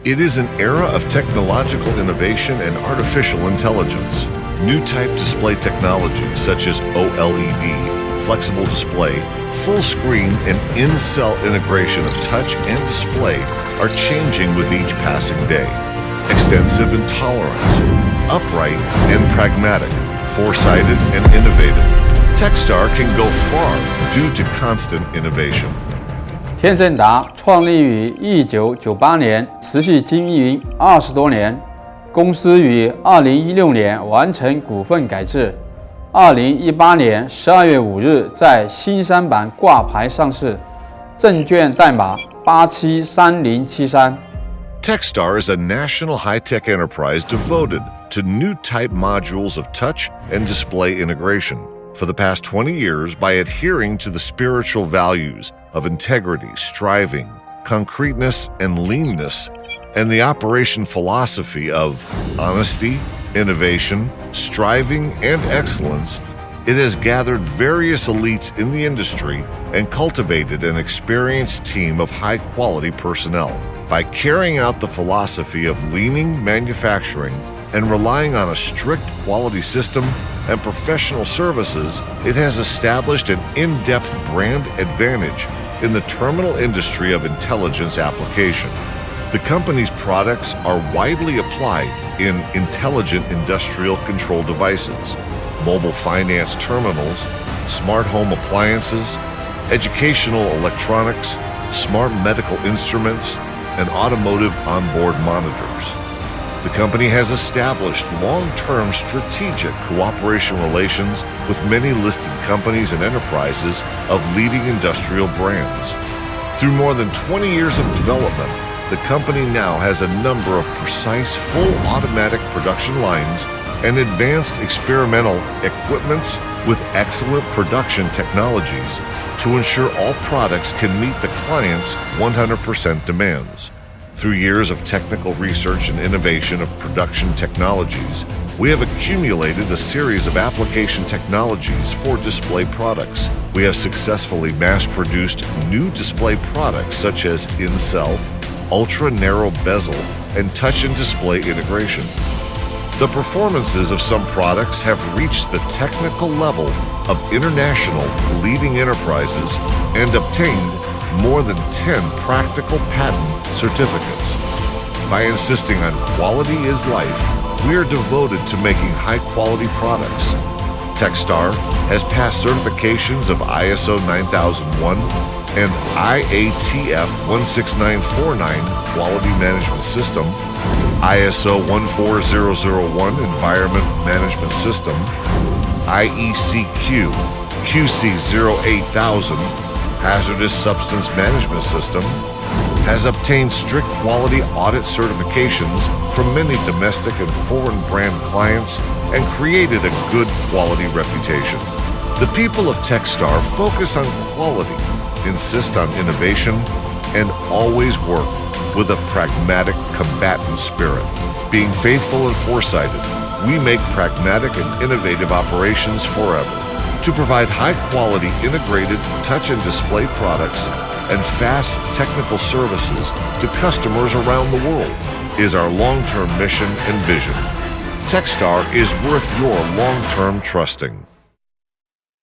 It is an era of technological innovation and artificial intelligence. New type display technologies such as OLED, flexible display, full screen, and in-cell integration of touch and display are changing with each passing day. Extensive and tolerant, upright and pragmatic, foresighted and innovative. Techstar can go far due to constant innovation. 天正达创立于1998年，持续经营20多年。公司于2016年完成股份改制，2018年12月5日在新三板挂牌上市，证券代码873073。Techstar is a national high-tech enterprise devoted to new type modules of touch and display integration for the past 20 years by adhering to the spiritual values of integrity, striving, concreteness, and leanness, and the operation philosophy of honesty, innovation, striving, and excellence. It has gathered various elites in the industry and cultivated an experienced team of high-quality personnel. By carrying out the philosophy of leaning manufacturing and relying on a strict quality system and professional services, it has established an in-depth brand advantage in the terminal industry of intelligence application. The company's products are widely applied in intelligent industrial control devices, mobile finance terminals, smart home appliances, educational electronics, smart medical instruments, and automotive onboard monitors. The company has established long-term strategic cooperation relations with many listed companies and enterprises of leading industrial brands. Through more than 20 years of development, the company now has a number of precise full automatic production lines and advanced experimental equipments with excellent production technologies to ensure all products can meet the client's 100% demands. Through years of technical research and innovation of production technologies, we have accumulated a series of application technologies for display products. We have successfully mass-produced new display products such as in-cell, ultra-narrow bezel, and touch and display integration. The performances of some products have reached the technical level of international leading enterprises and obtained more than 10 practical patent certificates. By insisting on quality is life, we are devoted to making high-quality products. Techstar has passed certifications of ISO 9001 and IATF 16949 Quality Management System, ISO 14001 Environment Management System, IECQ, QC 08000 Hazardous Substance Management System, has obtained strict quality audit certifications from many domestic and foreign brand clients and created a good quality reputation. The people of Techstar focus on quality, insist on innovation, and always work with a pragmatic, combatant spirit. Being faithful and foresighted, we make pragmatic and innovative operations forever. To provide high-quality integrated touch and display products and fast technical services to customers around the world is our long-term mission and vision. Techstar is worth your long-term trusting.